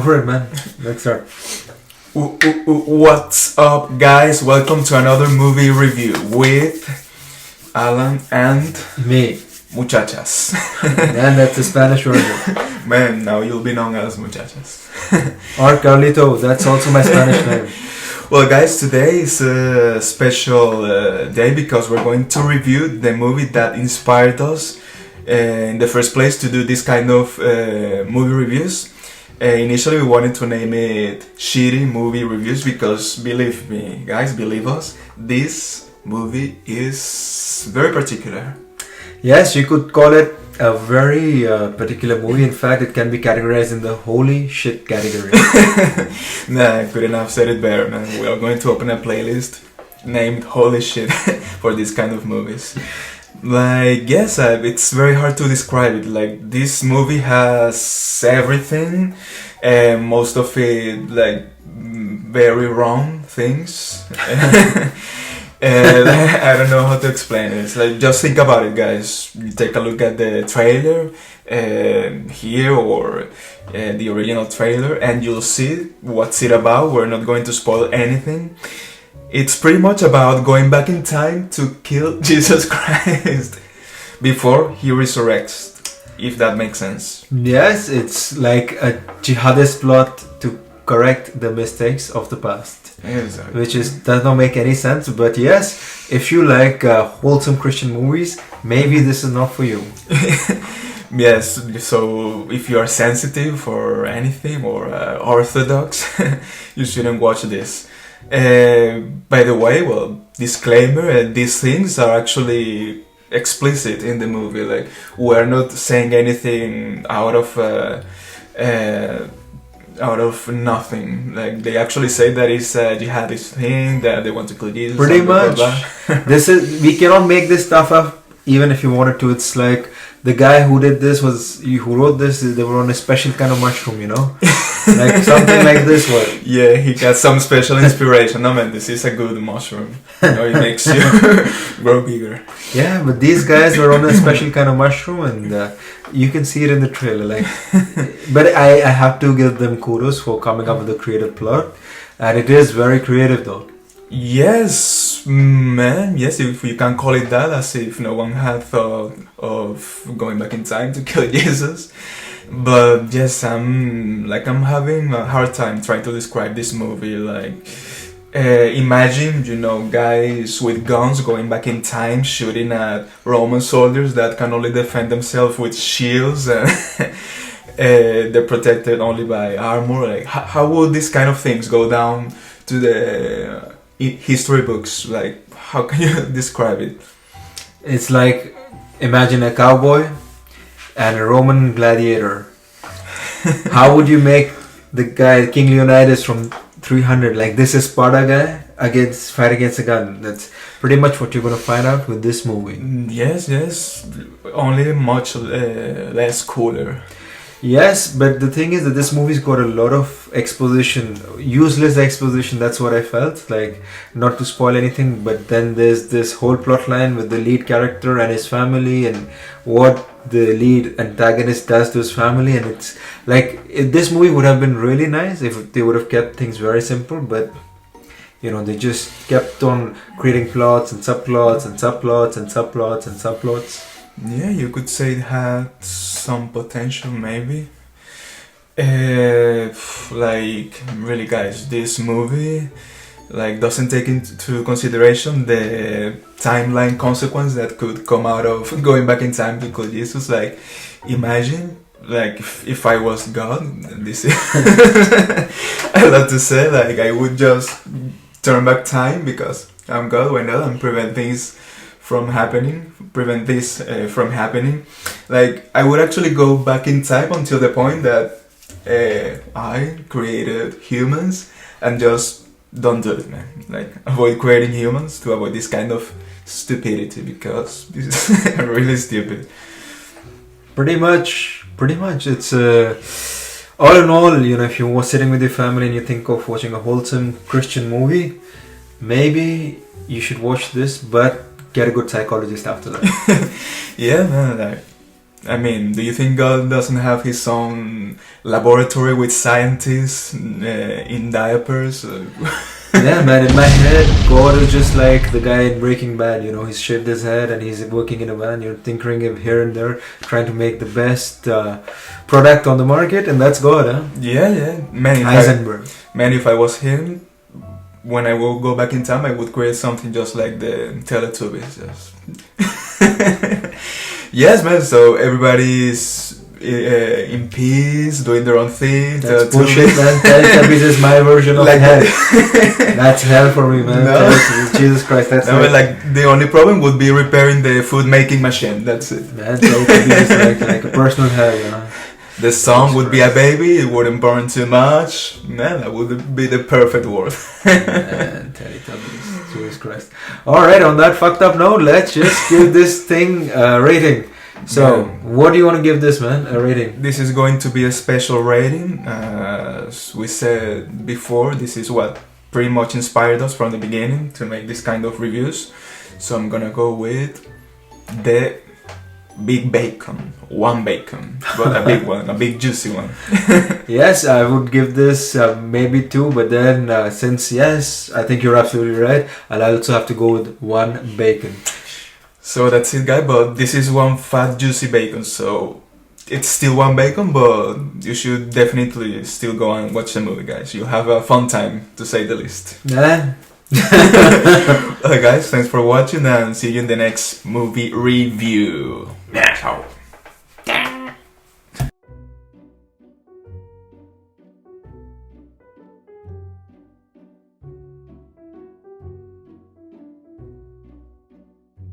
Go for it, man. Let's start. What's up, guys? Welcome to another movie review with Alan and Me. Muchachas. And that's the Spanish version. Man, now you'll be known as Muchachas. Or Carlito, that's also my Spanish name. Well, guys, today is a special day because we're going to review the movie that inspired us in the first place to do this kind of movie reviews. Initially, we wanted to name it Shitty Movie Reviews because, believe me, guys, believe us, this movie is very particular. Yes, you could call it a very particular movie. In fact, it can be categorized in the holy shit category. Nah, I couldn't have said it better, man. We are going to open a playlist named Holy Shit for this kind of movies. Like, yes, it's very hard to describe it. Like, this movie has everything, and most of it, like, very wrong things. And I don't know how to explain it. It's like, just think about it, guys. You take a look at the trailer here or the original trailer, and you'll see what's it about. We're not going to spoil anything. It's pretty much about going back in time to kill Jesus Christ before he resurrects, if that makes sense. Yes, it's like a jihadist plot to correct the mistakes of the past. Exactly. Which does not make any sense, but yes, if you like wholesome Christian movies, maybe this is not for you. Yes, so if you are sensitive for anything or orthodox, you shouldn't watch this. By the way, well, disclaimer, these things are actually explicit in the movie. Like, we're not saying anything out of nothing. Like, they actually say that it's a jihadist thing, that they want to kill Jesus. Pretty much. We cannot make this stuff up even if you wanted to. It's like the guy who did this who wrote this, they were on a special kind of mushroom, you know? Like something like this one. Yeah, he got some special inspiration. No, man, this is a good mushroom. You know, it makes you grow bigger. Yeah, but these guys were on a special kind of mushroom, and you can see it in the trailer. Like, but I have to give them kudos for coming up with a creative plot, and it is very creative, though. Yes, man. Yes, if you can call it that, as if no one had thought of going back in time to kill Jesus. But yes, I'm having a hard time trying to describe this movie. Like, imagine, guys with guns going back in time, shooting at Roman soldiers that can only defend themselves with shields, and they're protected only by armor. Like, how would these kind of things go down to the history books? Like, how can you describe it? It's like, imagine a cowboy and a Roman gladiator. How would you make the guy King Leonidas from 300, like this is Sparta guy, fight against a gun? That's pretty much what you're gonna find out with this movie. Yes, only much less cooler. Yes, but the thing is that this movie's got a lot of exposition, useless exposition. That's what I felt. Like, not to spoil anything, but then there's this whole plot line with the lead character and his family, and what the lead antagonist does to his family. And it's like, this movie would have been really nice if they would have kept things very simple, but they just kept on creating plots and subplots and subplots and subplots and subplots. Yeah, you could say it had some potential, maybe. Like, really, guys, this movie doesn't take into consideration the timeline consequence that could come out of going back in time to kill Jesus. Like, imagine, like, if I was God, this is I love to say, like, I would just turn back time because I'm God, why not, and prevent this from happening. Like, I would actually go back in time until the point that I created humans, and just don't do it, man. Like, avoid creating humans to avoid this kind of stupidity, because this is really stupid. Pretty much. It's all in all, if you were sitting with your family and you think of watching a wholesome Christian movie, maybe you should watch this, but get a good psychologist after that. Yeah, man. Like, I mean, do you think God doesn't have his own laboratory with scientists in diapers? Yeah, man, in my head, God is just like the guy in Breaking Bad, you know, he's shaved his head and he's working in a van, you're tinkering him here and there, trying to make the best product on the market, and that's God, huh? Yeah. Man, Heisenberg. if I was him, when I will go back in time, I would create something just like the Teletubbies. Yes, man, so everybody's in peace, doing their own thing. That's bullshit, man. Teletubbies is my version of Like hell. That's hell for me, man. No. Jesus Christ, that's like the only problem would be repairing the food making machine. That's it. Man, Teletubbies is like a personal hell, you know. The sun would be a baby, it wouldn't burn too much. Man, that would be the perfect world. Man, Teletubbies, Jesus Christ. Alright, on that fucked up note, let's just give this thing a rating. So, what do you want to give this, man, a rating? This is going to be a special rating. As we said before, this is what pretty much inspired us from the beginning to make this kind of reviews. So I'm gonna go with the big bacon. One bacon, but a big one, a big juicy one. Yes, I would give this maybe 2, but then since yes, I think you're absolutely right, I'll also have to go with 1 bacon. So that's it, guys, but this is one fat juicy bacon, so it's still 1 bacon, but you should definitely still go and watch the movie, guys. You'll have a fun time, to say the least. Yeah. Alright, guys, thanks for watching and see you in the next movie review. Yeah, ciao.